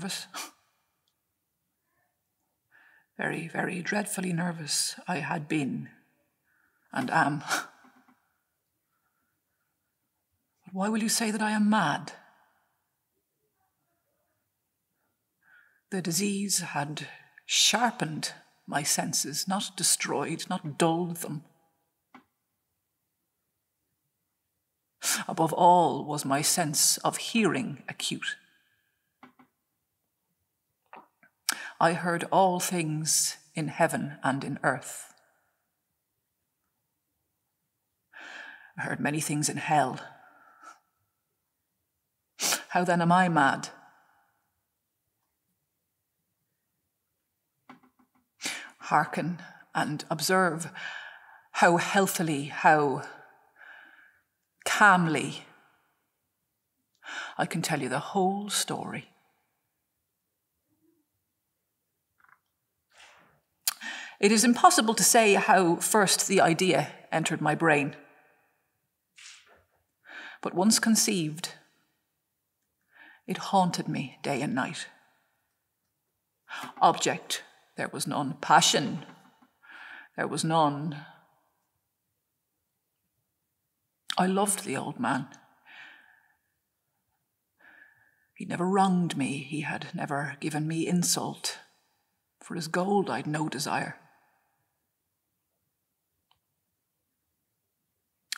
nervous. Very, very dreadfully nervous I had been and am. But why will you say that I am mad? The disease had sharpened my senses, not destroyed, not dulled them. Above all was my sense of hearing acute. I heard all things in heaven and in earth. I heard many things in hell. How then am I mad? Hearken and observe how healthily, how calmly I can tell you the whole story. It is impossible to say how first the idea entered my brain. But once conceived, it haunted me day and night. Object, there was none. Passion, there was none. I loved the old man. He never wronged me. He had never given me insult. For his gold I'd no desire.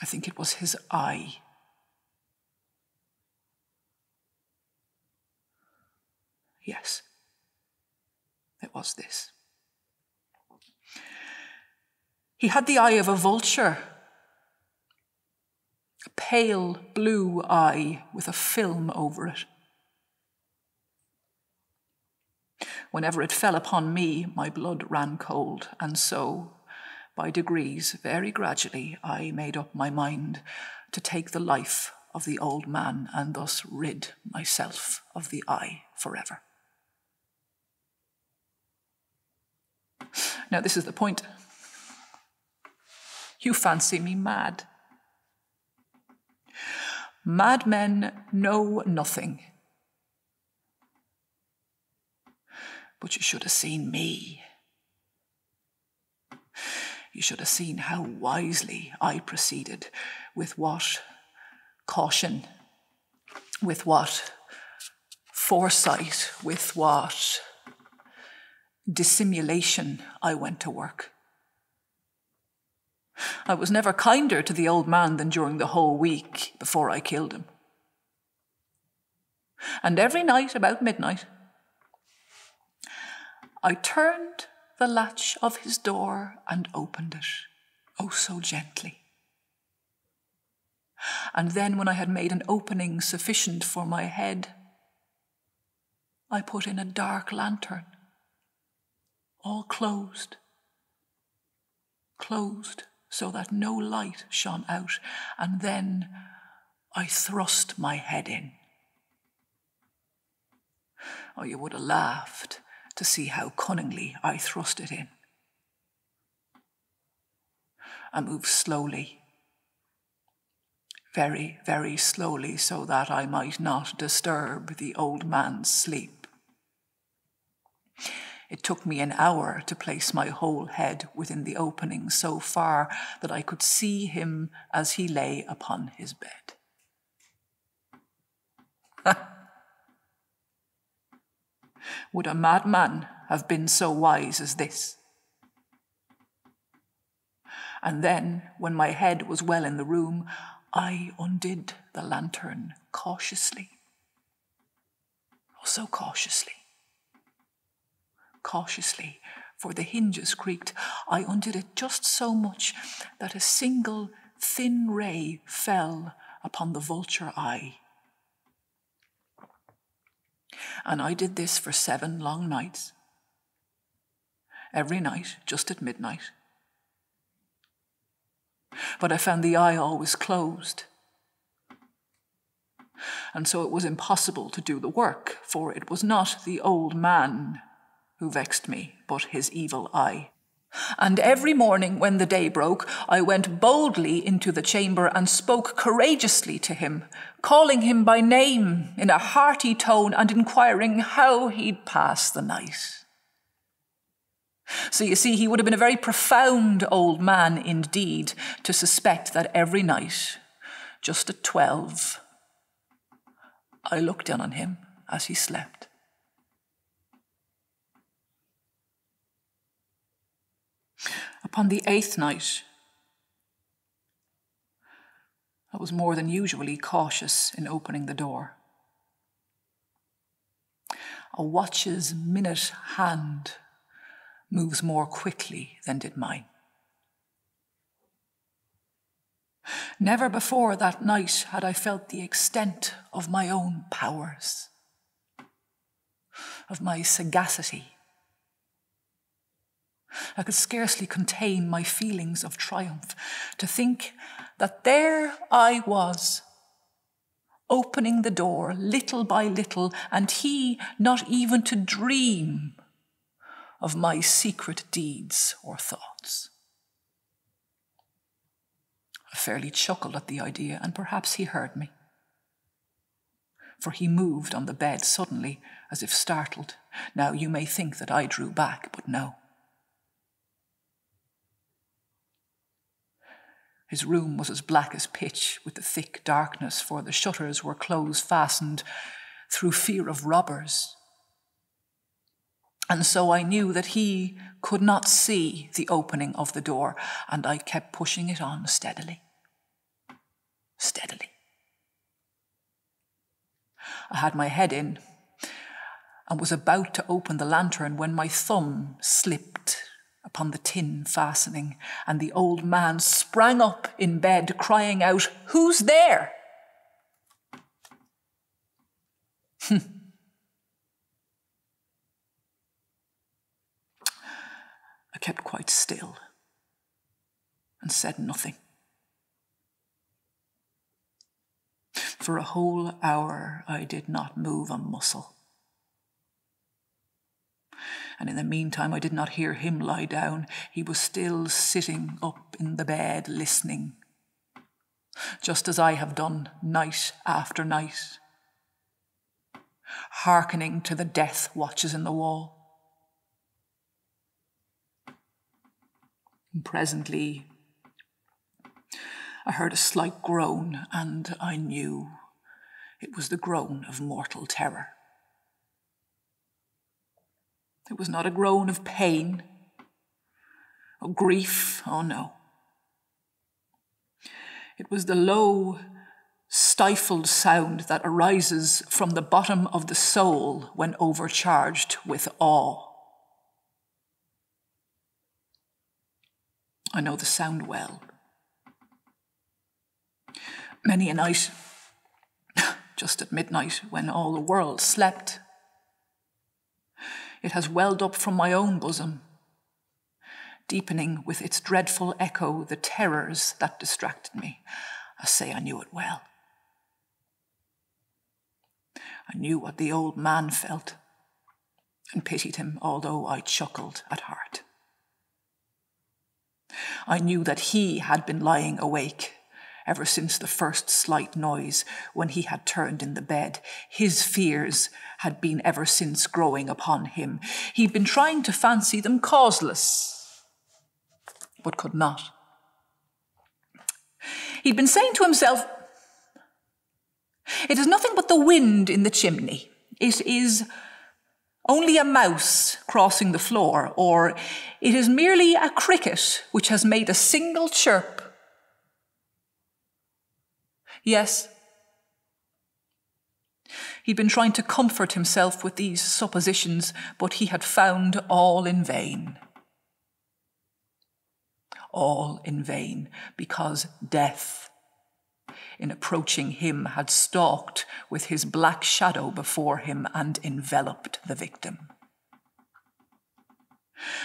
I think it was his eye. Yes, it was this. He had the eye of a vulture, a pale blue eye with a film over it. Whenever it fell upon me, my blood ran cold, and so, by degrees, very gradually, I made up my mind to take the life of the old man and thus rid myself of the eye forever. Now, this is the point. You fancy me mad. Madmen know nothing. But you should have seen me. You should have seen how wisely I proceeded, with what caution, with what foresight, with what dissimulation I went to work. I was never kinder to the old man than during the whole week before I killed him. And every night about midnight, I turned the latch of his door and opened it, oh so gently. And then when I had made an opening sufficient for my head, I put in a dark lantern, all closed so that no light shone out, and then I thrust my head in. Oh, you would have laughed to see how cunningly I thrust it in. I moved slowly, very, very slowly, so that I might not disturb the old man's sleep. It took me an hour to place my whole head within the opening so far that I could see him as he lay upon his bed. Would a madman have been so wise as this? And then, when my head was well in the room, I undid the lantern cautiously. Oh, so cautiously. Cautiously, for the hinges creaked. I undid it just so much that a single thin ray fell upon the vulture eye. And I did this for 7 long nights. Every night, just at midnight. But I found the eye always closed. And so it was impossible to do the work, for it was not the old man who vexed me, but his evil eye. And every morning when the day broke, I went boldly into the chamber and spoke courageously to him, calling him by name in a hearty tone and inquiring how he'd pass the night. So you see, he would have been a very profound old man indeed to suspect that every night, just at 12, I looked down on him as he slept. Upon the 8th night, I was more than usually cautious in opening the door. A watch's minute hand moves more quickly than did mine. Never before that night had I felt the extent of my own powers, of my sagacity. I could scarcely contain my feelings of triumph to think that there I was, opening the door little by little, and he not even to dream of my secret deeds or thoughts. I fairly chuckled at the idea, and perhaps he heard me, for he moved on the bed suddenly as if startled. Now you may think that I drew back, but no. His room was as black as pitch with the thick darkness, for the shutters were close-fastened through fear of robbers. And so I knew that he could not see the opening of the door, and I kept pushing it on steadily. Steadily. I had my head in and was about to open the lantern when my thumb slipped upon the tin fastening, and the old man sprang up in bed, crying out, "Who's there?" I kept quite still and said nothing. For a whole hour I did not move a muscle. And in the meantime I did not hear him lie down. He was still sitting up in the bed, listening, just as I have done night after night, hearkening to the death watches in the wall. And presently I heard a slight groan, and I knew it was the groan of mortal terror. It was not a groan of pain, of grief, oh no. It was the low, stifled sound that arises from the bottom of the soul when overcharged with awe. I know the sound well. Many a night, just at midnight, when all the world slept, it has welled up from my own bosom, deepening with its dreadful echo the terrors that distracted me. I say I knew it well. I knew what the old man felt and pitied him, although I chuckled at heart. I knew that he had been lying awake ever since the first slight noise when he had turned in the bed. His fears had been ever since growing upon him. He'd been trying to fancy them causeless, but could not. He'd been saying to himself, "It is nothing but the wind in the chimney. It is only a mouse crossing the floor, or it is merely a cricket which has made a single chirp." Yes, he'd been trying to comfort himself with these suppositions, but he had found all in vain. All in vain, because death, in approaching him, had stalked with his black shadow before him and enveloped the victim.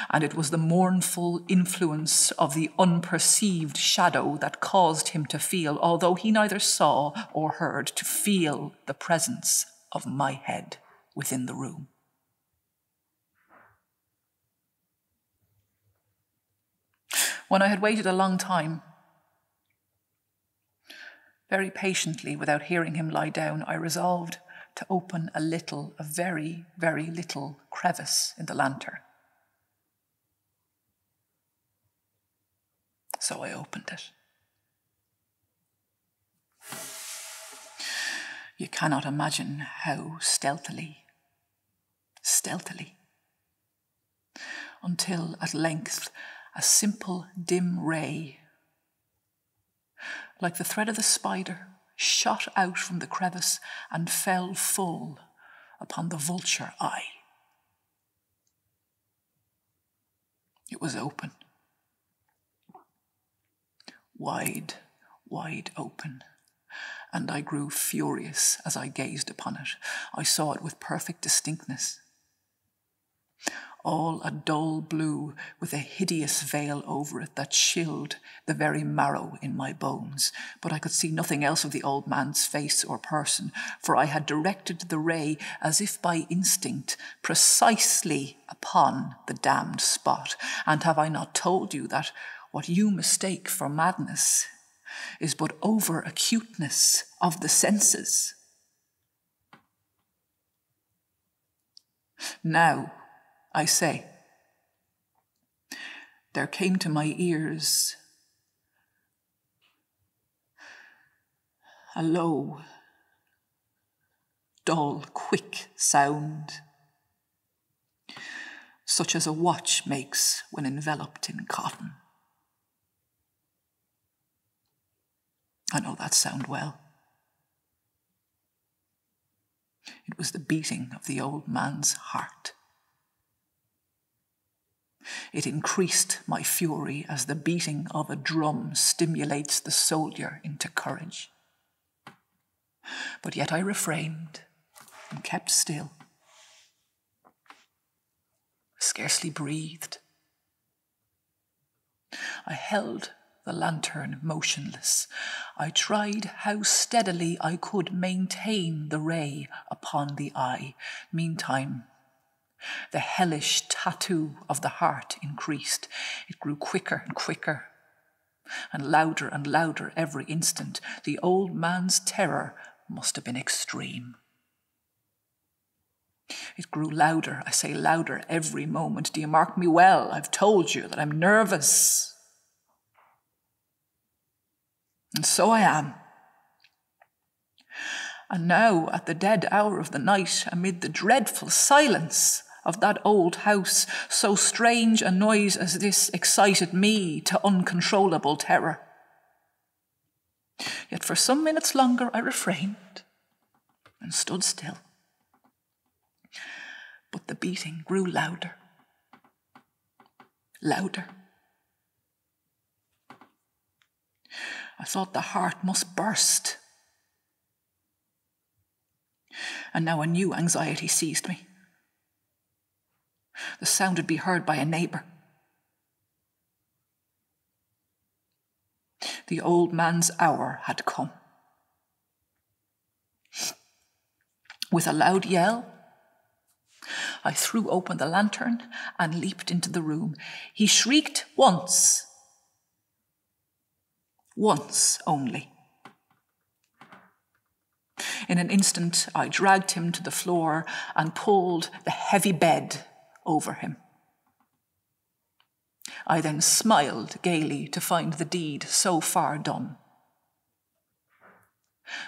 And it was the mournful influence of the unperceived shadow that caused him to feel, although he neither saw or heard, to feel the presence of my head within the room. When I had waited a long time, very patiently, without hearing him lie down, I resolved to open a very, very little crevice in the lantern. So I opened it. You cannot imagine how stealthily, until at length a simple dim ray, like the thread of the spider, shot out from the crevice and fell full upon the vulture eye. It was open. Wide, wide open, and I grew furious as I gazed upon it. I saw it with perfect distinctness. All a dull blue with a hideous veil over it that chilled the very marrow in my bones. But I could see nothing else of the old man's face or person, for I had directed the ray, as if by instinct, precisely upon the damned spot. And have I not told you that what you mistake for madness is but over-acuteness of the senses? Now, I say, there came to my ears a low, dull, quick sound, such as a watch makes when enveloped in cotton. I know that sound well. It was the beating of the old man's heart. It increased my fury as the beating of a drum stimulates the soldier into courage. But yet I refrained and kept still. Scarcely breathed. I held the lantern motionless. I tried how steadily I could maintain the ray upon the eye. Meantime, the hellish tattoo of the heart increased. It grew quicker and quicker, and louder every instant. The old man's terror must have been extreme. It grew louder, I say louder, every moment. Do you mark me well? I've told you that I'm nervous. And so I am. And now, at the dead hour of the night, amid the dreadful silence of that old house, so strange a noise as this excited me to uncontrollable terror. Yet for some minutes longer I refrained and stood still. But the beating grew louder. I thought the heart must burst. And now a new anxiety seized me. The sound would be heard by a neighbour. The old man's hour had come. With a loud yell, I threw open the lantern and leaped into the room. He shrieked once only. In an instant, I dragged him to the floor and pulled the heavy bed over him. I then smiled gaily to find the deed so far done.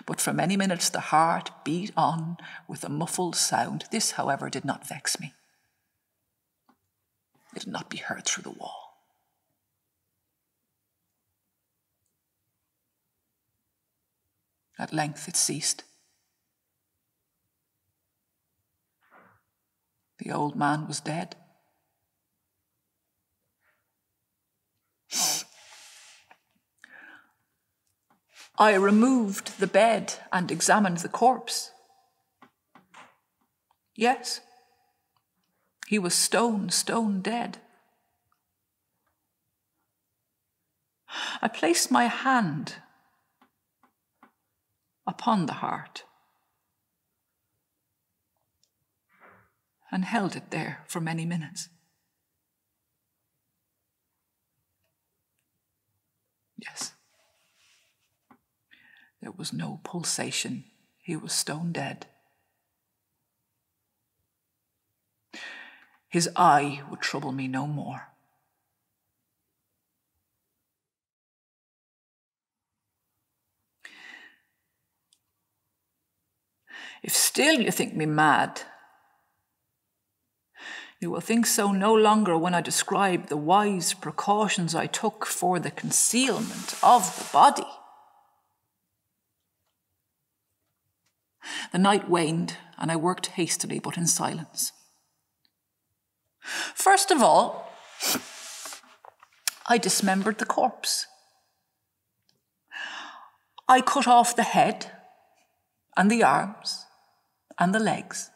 But for many minutes the heart beat on with a muffled sound. This, however, did not vex me. It did not be heard through the wall. At length it ceased. The old man was dead. I removed the bed and examined the corpse. Yes, he was stone dead. I placed my hand upon the heart and held it there for many minutes. There was no pulsation. He was stone dead. His eye would trouble me no more. If still you think me mad, you will think so no longer when I describe the wise precautions I took for the concealment of the body. The night waned, and I worked hastily but in silence. First of all, I dismembered the corpse. I cut off the head and the arms and the legs.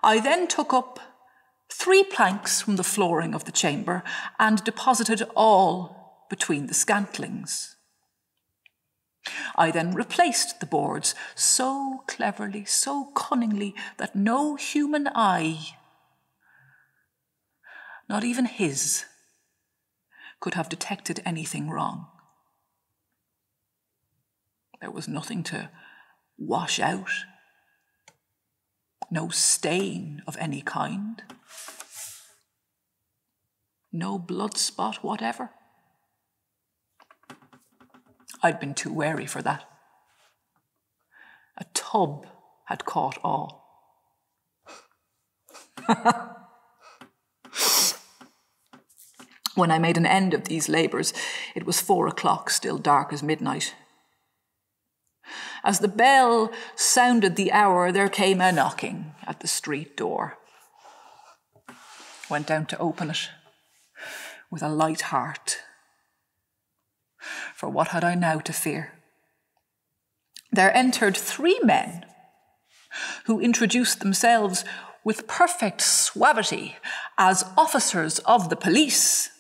I then took up 3 planks from the flooring of the chamber and deposited all between the scantlings. I then replaced the boards so cleverly, so cunningly, that no human eye, not even his, could have detected anything wrong. There was nothing to wash out, no stain of any kind, no blood spot whatever. I'd been too wary for that. A tub had caught all. When I made an end of these labours, it was 4 o'clock, still dark as midnight. As the bell sounded the hour, there came a knocking at the street door. Went down to open it with a light heart. For what had I now to fear? There entered 3 men who introduced themselves with perfect suavity as officers of the police.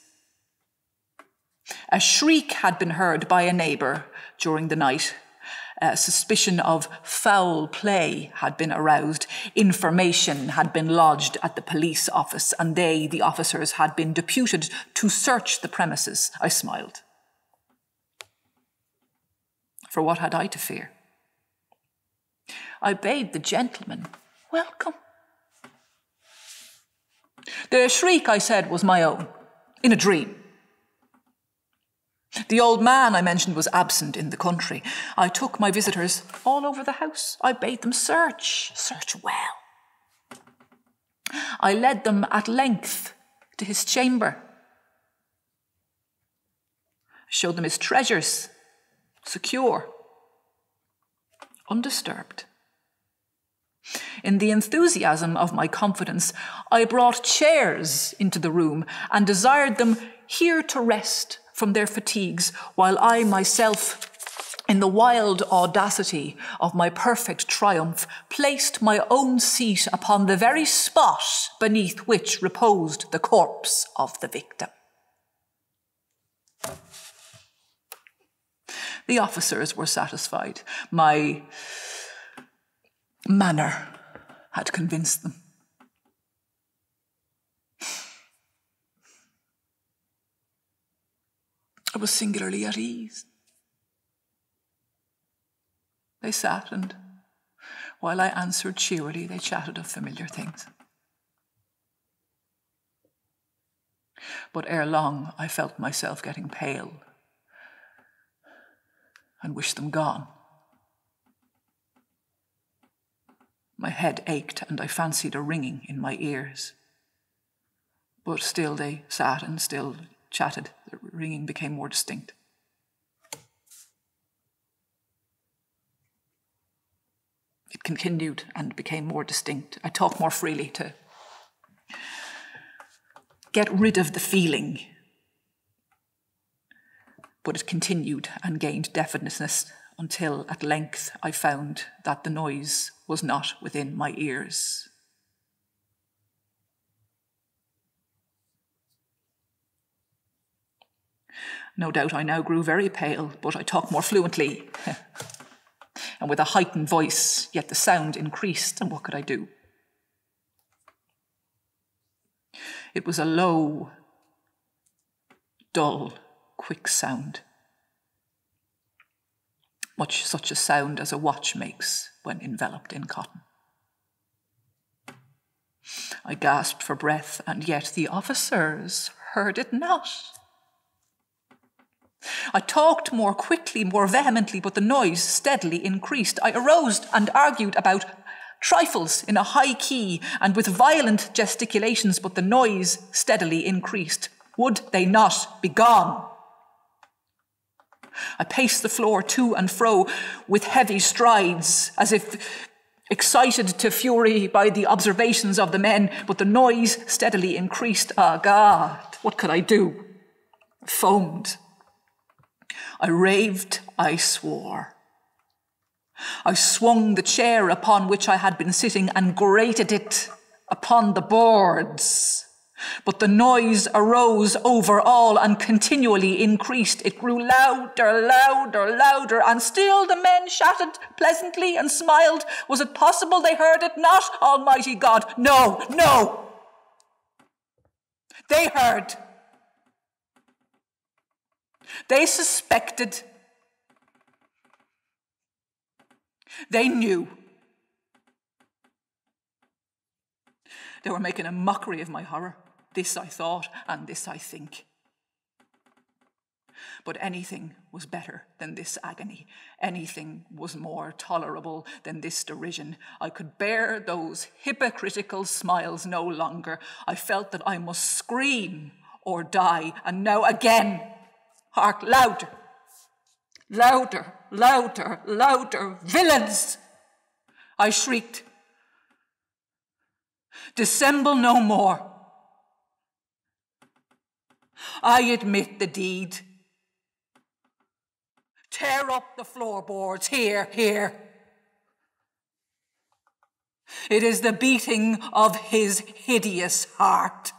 A shriek had been heard by a neighbour during the night. Suspicion of foul play had been aroused. Information had been lodged at the police office, and they, the officers, had been deputed to search the premises. I smiled. For what had I to fear? I bade the gentleman welcome. The shriek, I said, was my own, in a dream. The old man I mentioned was absent in the country. I took my visitors all over the house. I bade them search well. I led them at length to his chamber. Showed them his treasures, secure, undisturbed. In the enthusiasm of my confidence, I brought chairs into the room and desired them here to rest from their fatigues, while I myself, in the wild audacity of my perfect triumph, placed my own seat upon the very spot beneath which reposed the corpse of the victim. The officers were satisfied. My manner had convinced them. I was singularly at ease. They sat, and while I answered cheerily, they chatted of familiar things. But ere long, I felt myself getting pale and wished them gone. My head ached, and I fancied a ringing in my ears. But still they sat and still chatted. The ringing became more distinct. It continued and became more distinct. I talked more freely to get rid of the feeling. But it continued and gained definiteness until at length I found that the noise was not within my ears. No doubt I now grew very pale, but I talked more fluently and with a heightened voice, yet the sound increased, and what could I do? It was a low, dull, quick sound. much such a sound as a watch makes when enveloped in cotton. I gasped for breath, and yet the officers heard it not. I talked more quickly, more vehemently, but the noise steadily increased. I arose and argued about trifles in a high key and with violent gesticulations, but the noise steadily increased. Would they not be gone? I paced the floor to and fro with heavy strides, as if excited to fury by the observations of the men, but the noise steadily increased. Ah, God, what could I do? I foamed. I raved, I swore. I swung the chair upon which I had been sitting and grated it upon the boards. But the noise arose over all and continually increased. It grew louder, louder, louder, and still the men chatted pleasantly and smiled. Was it possible they heard it not? Almighty God, no, no! They heard. They suspected. They knew. They were making a mockery of my horror. This I thought, and this I think. But anything was better than this agony. Anything was more tolerable than this derision. I could bear those hypocritical smiles no longer. I felt that I must scream or die. And now again, hark, louder, louder, louder, louder, villains! I shrieked. Dissemble no more. I admit the deed. Tear up the floorboards, here, here. It is the beating of his hideous heart.